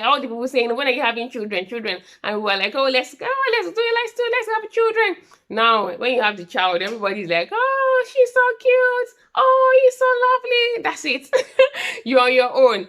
All the people saying, when are you having children? And we were like, oh, let's go, let's have children. Now, when you have the child, everybody's like, oh, she's so cute. Oh, he's so lovely. That's it. You're on your own.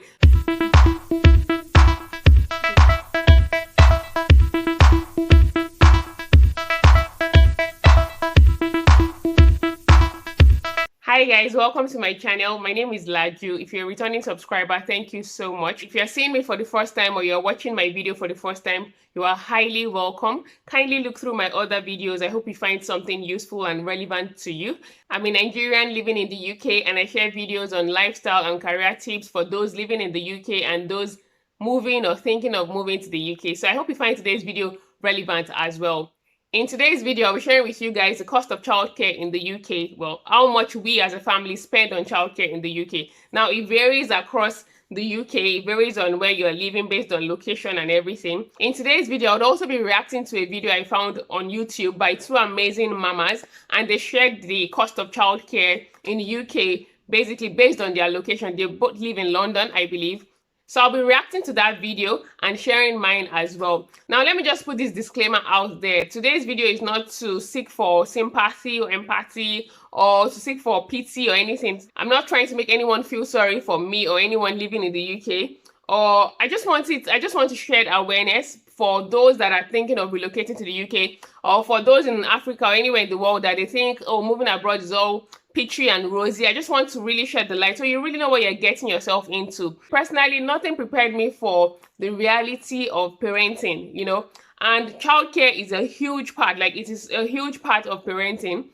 Hi guys, welcome to my channel. My name is Laju. If you're a returning subscriber, thank you so much. If you're seeing me for the first time or you're watching my video for the first time, you are highly welcome. Kindly look through my other videos. I hope you find something useful and relevant to you. I'm a Nigerian living in the UK and I share videos on lifestyle and career tips for those living in the UK and those moving or thinking of moving to the UK. So I hope you find today's video relevant as well. In today's video, I'll be sharing with you guys the cost of childcare in the UK. Well, how much we as a family spend on childcare in the UK. Now, it varies across the UK. It varies on where you're living based on location and everything. In today's video, I'll also be reacting to a video I found on YouTube by two amazing mamas, and they shared the cost of childcare in the UK basically based on their location. They both live in London, I believe. So I'll be reacting to that video and sharing mine as well. Now, let me just put this disclaimer out there. Today's video is not to seek for sympathy or empathy or to seek for pity or anything. I'm not trying to make anyone feel sorry for me or anyone living in the UK. Or I just want to share awareness for those that are thinking of relocating to the UK, or for those in Africa or anywhere in the world that they think, oh, moving abroad is all peachy and rosy. I just want to really shed the light so you really know what you're getting yourself into. Personally, nothing prepared me for the reality of parenting, you know, and childcare is a huge part. Like, it is a huge part of parenting.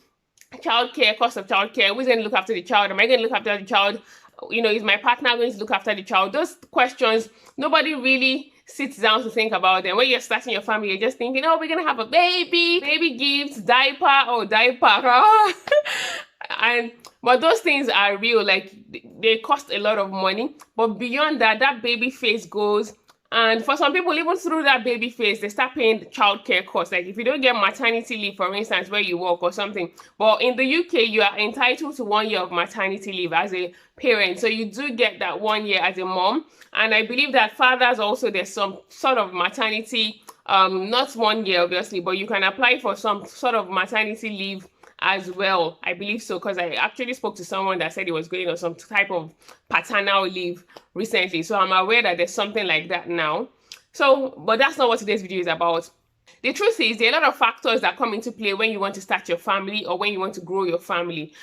Childcare, cost of childcare, who's going to look after the child? Am I going to look after the child? You know, is my partner going to look after the child? Those questions, nobody really sits down to think about them. When you're starting your family, you're just thinking, oh, we're going to have a baby gifts, diaper. But those things are real. Like, they cost a lot of money. But beyond that, that baby phase goes. And for some people, even through that baby phase, they start paying childcare costs. Like, if you don't get maternity leave, for instance, where you work or something. But in the UK, you are entitled to 1 year of maternity leave as a parent. So you do get that 1 year as a mom. And I believe that fathers also, there's some sort of maternity, not 1 year, obviously, but you can apply for some sort of maternity leave as well. I believe so, because I actually spoke to someone that said he was going on some type of paternal leave recently. So I'm aware that there's something like that now. So, but that's not what today's video is about. The truth is, there are a lot of factors that come into play when you want to start your family or when you want to grow your family.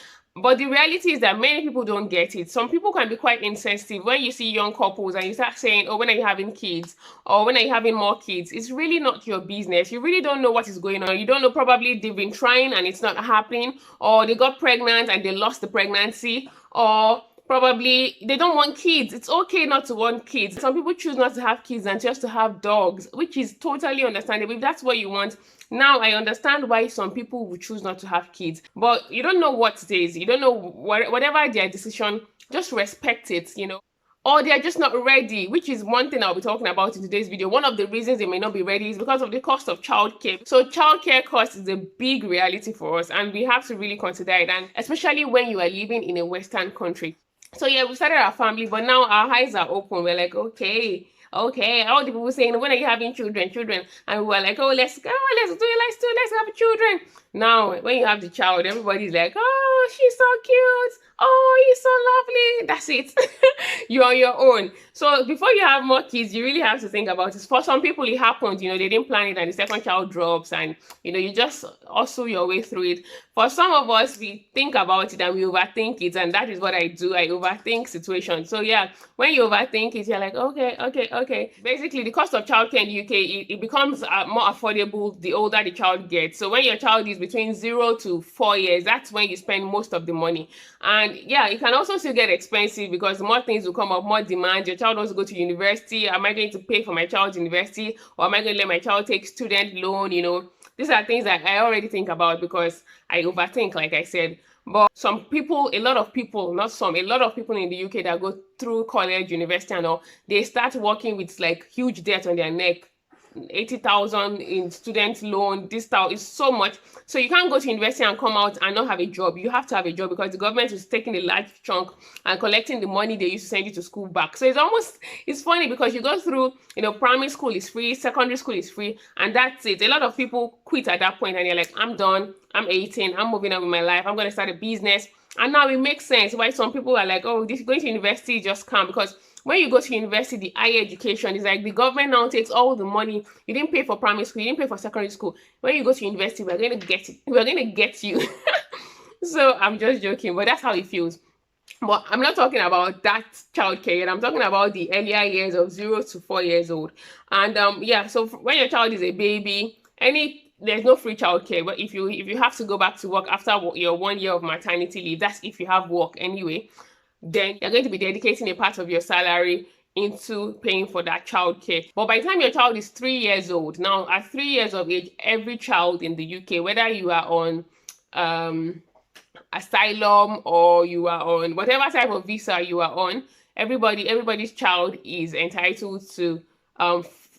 But the reality is that many people don't get it. Some people can be quite insensitive. When you see young couples and you start saying, oh, when are you having kids? Or when are you having more kids? It's really not your business. You really don't know what is going on. You don't know, probably they've been trying and it's not happening. Or they got pregnant and they lost the pregnancy. Or probably they don't want kids. It's okay not to want kids. Some people choose not to have kids and just to have dogs, which is totally understandable. If that's what you want. Now, I understand why some people would choose not to have kids, but you don't know what it is. You don't know whatever their decision, just respect it, you know. Or they're just not ready, which is one thing I'll be talking about in today's video. One of the reasons they may not be ready is because of the cost of childcare. So childcare cost is a big reality for us, and we have to really consider it, and especially when you are living in a Western country. So yeah, we started our family, but now our eyes are open. We're like, okay, all the people saying, when are you having children? And we were like, oh, let's go, let's have children. Now, when you have the child, everybody's like, oh, she's so cute. Oh, he's so lovely. That's it. You're on your own. So before you have more kids, you really have to think about it. For some people, it happens, you know, they didn't plan it and the second child drops and, you know, you just hustle your way through it. For some of us, we think about it and we overthink it. And that is what I do. I overthink situations. So yeah, when you overthink it, you're like, okay. Basically, the cost of childcare in the UK, it becomes more affordable the older the child gets. So when your child is between 0 to 4 years, that's when you spend most of the money. And yeah, it can also still get expensive because more things will come up, more demand. Your child wants to go to university. Am I going to pay for my child's university, or am I going to let my child take student loan? You know, these are things that I already think about because I overthink, like I said. But some people, a lot of people in the UK that go through college, university and all, they start working with like huge debt on their neck. 80,000 in student loan. This style is so much. So you can't go to university and come out and not have a job. You have to have a job because the government is taking a large chunk and collecting the money they used to send you to school back. So it's funny because you go through, primary school is free, secondary school is free, and that's it. A lot of people quit at that point and they're like, I'm done, I'm 18, I'm moving on with my life, I'm going to start a business. And now it makes sense why some people are like, oh, this going to university just can't, because when you go to university, the higher education is like the government now takes all the money. You didn't pay for primary school, you didn't pay for secondary school. When you go to university, we're going to get it. We're going to get you. So I'm just joking, but that's how it feels. But I'm not talking about that childcare yet. I'm talking about the earlier years of 0 to 4 years old. And so when your child is a baby, there's no free childcare. But if you have to go back to work after your 1 year of maternity leave, that's if you have work anyway, then you're going to be dedicating a part of your salary into paying for that childcare. But by the time your child is 3 years old, now at 3 years of age, every child in the UK, whether you are on asylum or you are on whatever type of visa you are on, everybody's child is entitled to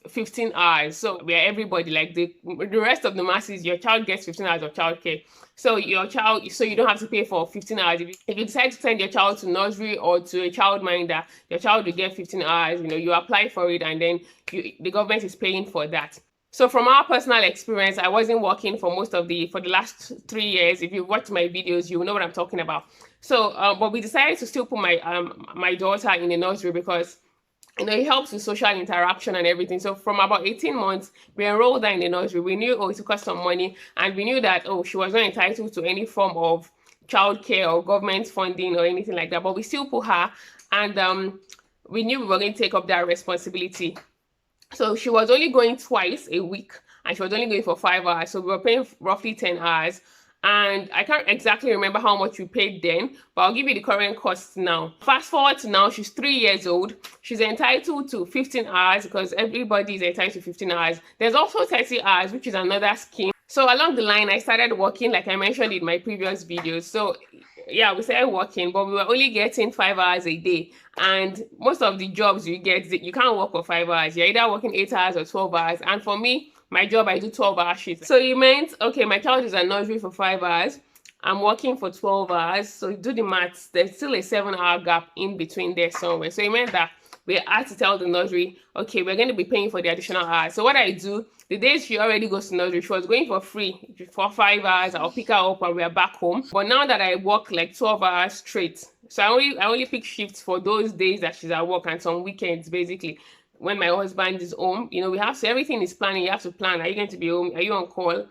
15 hours. So we are everybody, like the rest of the masses, your child gets 15 hours of childcare. So you don't have to pay for 15 hours. If you decide to send your child to nursery or to a childminder, your child will get 15 hours. You apply for it, and then the government is paying for that. So from our personal experience, I wasn't working for the last 3 years. If you watch my videos, you will know what I'm talking about. So, but we decided to still put my daughter in a nursery because it helps with social interaction and everything. So from about 18 months, we enrolled her in the nursery. We knew, it would cost some money, and we knew that, she was not entitled to any form of childcare or government funding or anything like that. But we still put her, and we knew we were going to take up that responsibility. So she was only going twice a week, and she was only going for 5 hours. So we were paying roughly 10 hours. And I can't exactly remember how much we paid then, but I'll give you the current costs now. Fast forward to now, she's 3 years old. She's entitled to 15 hours because everybody is entitled to 15 hours. There's also 30 hours, which is another scheme. So along the line, I started working, like I mentioned in my previous videos. So yeah, we started working, but we were only getting 5 hours a day. And most of the jobs you get, you can't work for 5 hours. You're either working 8 hours or 12 hours. And for me, my job, I do 12-hour shifts. So it meant, okay, my child is at nursery for 5 hours. I'm working for 12 hours. So do the maths. There's still a 7-hour gap in between there somewhere. So it meant that we had to tell the nursery, okay, we're going to be paying for the additional hours. So what I do, the days she already goes to nursery, she was going for free for 5 hours. I'll pick her up and we're back home. But now that I work like 12 hours straight, so I only pick shifts for those days that she's at work and some weekends, basically. When my husband is home, everything is planning. You have to plan. Are you going to be home? Are you on call?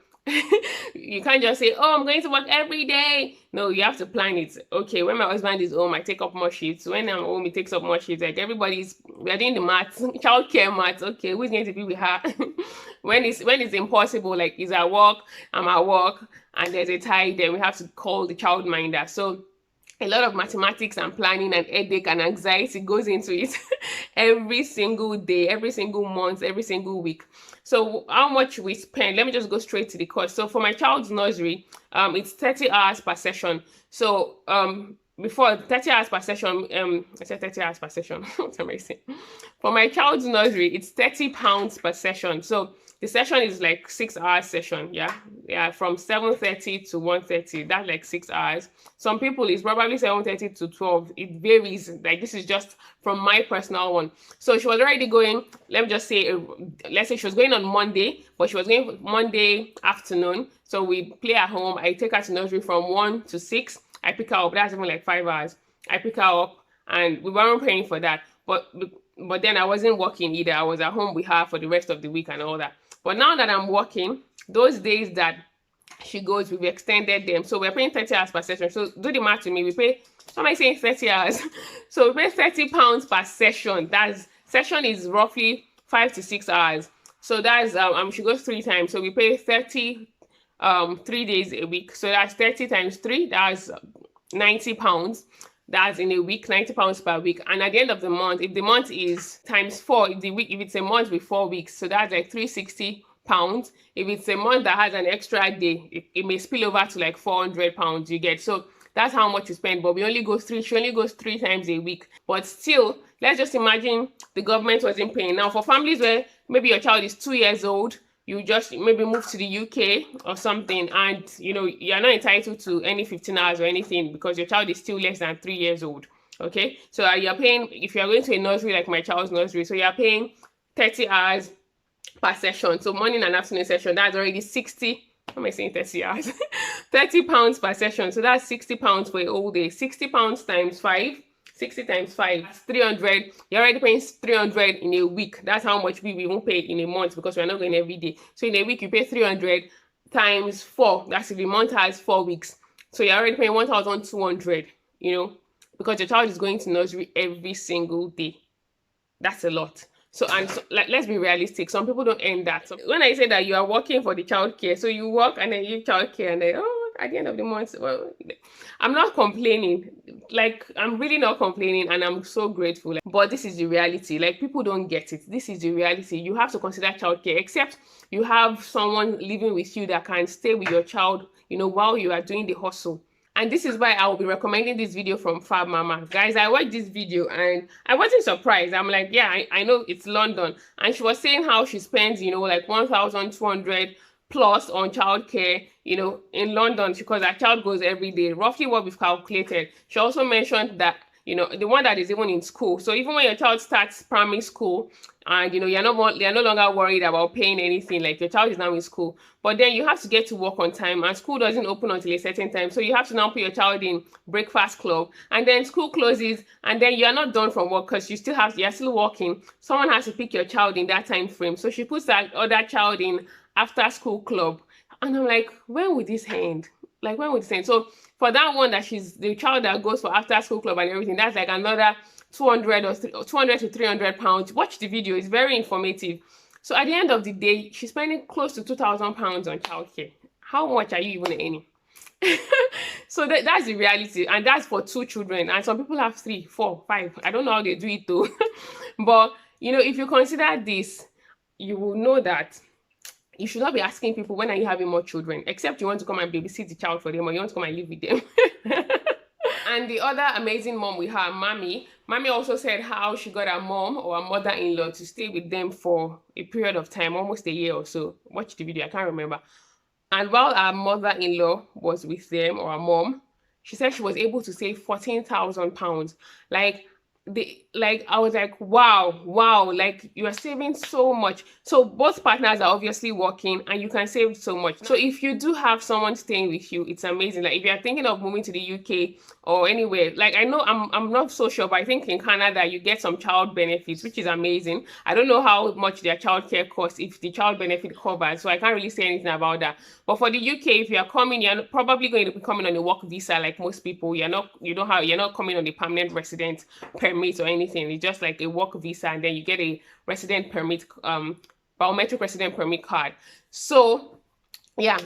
You can't just say, oh, I'm going to work every day. No, you have to plan it. Okay, when my husband is home, I take up more shifts. When I'm home, he takes up more shifts. Like we're doing the maths, childcare maths. Okay, who's going to be with her? when it's impossible, like he's at work, I'm at work, and there's a tie, then we have to call the childminder. So a lot of mathematics and planning and headache and anxiety goes into it every single day, every single month, every single week. So how much we spend, let me just go straight to the cost. So for my child's nursery, it's 30 hours per session. So before 30 hours per session, I said 30 hours per session. What am I saying? For my child's nursery, it's £30 per session. So the session is like 6 hours session, yeah, from 7:30 to 1:30. That's like 6 hours. Some people it's probably 7:30 to 12. It varies. Like this is just from my personal one. So she was already going. Let me just say, let's say she was going on Monday, but she was going Monday afternoon. So we play at home. I take her to nursery from 1 to 6. I pick her up. That's even like 5 hours. I pick her up, and we weren't paying for that. But then I wasn't working either. I was at home with her for the rest of the week and all that. But now that I'm working, those days that she goes, we've extended them. So we're paying 30 hours per session. So do the math to me. We pay, so am I saying 30 hours? So we pay £30 per session. Session is roughly 5 to 6 hours. So that's, she goes 3 times. So we pay 3 days a week. So that's 30 times 3. That's £90. That's in a week, £90 per week. And at the end of the month, if the month is times 4, if it's a month with 4 weeks, so that's like £360. If it's a month that has an extra day, it may spill over to like £400, you get. So That's how much you spend. But she only goes 3 times a week. But still, let's just imagine the government wasn't paying. Now, for families where maybe your child is 2 years old, you just maybe move to the UK or something, and you're not entitled to any 15 hours or anything because your child is still less than 3 years old. Okay, so you're paying, if you're going to a nursery like my child's nursery, so you're paying 30 hours per session. So morning and afternoon session, that's already 60. How am I saying 30 hours? 30 pounds per session. So that's 60 pounds for a whole day. 60 pounds times 5. 60 times 5, that's 300. You're already paying 300 in a week. That's how much we won't pay in a month because we're not going every day. So in a week, you pay 300 times 4. That's if the month has 4 weeks. So you're already paying 1,200, because your child is going to nursery every single day. That's a lot. So, let's be realistic. Some people don't earn that. So when I say that you are working for the childcare, so you work and then you give childcare, and then at the end of the month, well, I'm not complaining. Like, I'm really not complaining, and I'm so grateful. But this is the reality. Like, people don't get it. This is the reality. You have to consider childcare, except you have someone living with you that can stay with your child, while you are doing the hustle. And this is why I will be recommending this video from Fabmomma. Guys, I watched this video and I wasn't surprised. I'm like, yeah, I know it's London. And she was saying how she spends, like 1,200 plus on childcare, in London, because her child goes every day. Roughly what we've calculated. She also mentioned that, the one that is even in school. So even when your child starts primary school and, you're no longer worried about paying anything, like your child is now in school. But then you have to get to work on time, and school doesn't open until a certain time. So you have to now put your child in breakfast club, and then school closes, and then you're not done from work because you're still working. Someone has to pick your child in that time frame. So she puts that other child in after school club. And I'm like, when would this end? Like, when would this end? So for that one, that she's the child that goes for after school club and everything, that's like another 200 to 300 pounds. Watch the video, it's very informative. So at the end of the day, she's spending close to 2,000 pounds on childcare. How much are you even earning? So that's the reality, and that's for 2 children. And some people have 3, 4, 5. I don't know how they do it though. But if you consider this, you will know that you should not be asking people, when are you having more children? Except you want to come and babysit the child for them, or you want to come and live with them. And the other amazing mom we have, Mommy also said how she got her mom or her mother-in-law to stay with them for a period of time, almost a year or so. Watch the video, I can't remember. And while our mother-in-law was with them, or her mom, she said she was able to save 14,000 pounds. I was like, wow, like you are saving so much. So both partners are obviously working, and you can save so much. So if you do have someone staying with you, it's amazing. Like if you're thinking of moving to the UK or anywhere, like I know I'm not so sure, but I think in Canada you get some child benefits, which is amazing. I don't know how much their childcare costs, if the child benefit covers, so I can't really say anything about that. But for the UK, if you're coming, you're probably going to be coming on a work visa like most people. You're not coming on a permanent resident permit or anything. It's just like a work visa, and then you get a resident permit, biometric resident permit card. So yeah,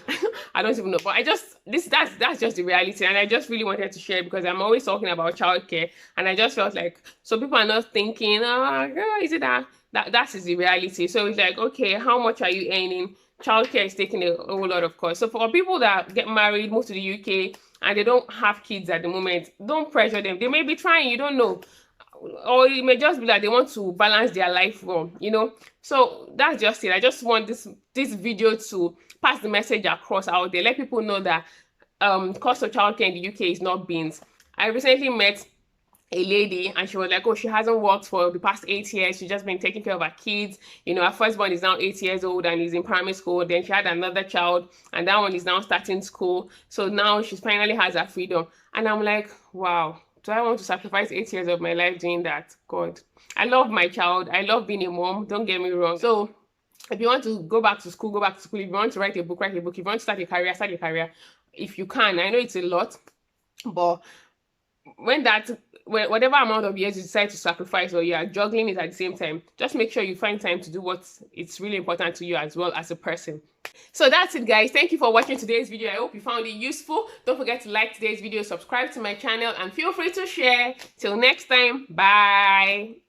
I don't even know, but that's just the reality, and I just really wanted to share because I'm always talking about childcare, and I just felt like, so people are not thinking, is it that is the reality. So it's like, okay, how much are you earning? Childcare is taking a whole lot of cost. So for people that get married, move to the UK, and they don't have kids at the moment, don't pressure them. They may be trying, you don't know. Or it may just be that they want to balance their life well, So that's just it. I just want this video to pass the message across out there. Let people know that cost of childcare in the UK is not beans. I recently met a lady, and she was like, oh, she hasn't worked for the past 8 years. She's just been taking care of her kids. Her firstborn is now 8 years old and is in primary school. Then she had another child, and that one is now starting school. So now she finally has her freedom. And I'm like, wow. Do I want to sacrifice 8 years of my life doing that? God, I love my child. I love being a mom. Don't get me wrong. So if you want to go back to school, go back to school. If you want to write a book, write a book. If you want to start a career. If you can. I know it's a lot, but whatever amount of years you decide to sacrifice, or you are juggling it at the same time, just make sure you find time to do what it's really important to you as well as a person. So that's it, guys. Thank you for watching today's video. I hope you found it useful. Don't forget to like today's video, subscribe to my channel, and feel free to share. Till next time, bye.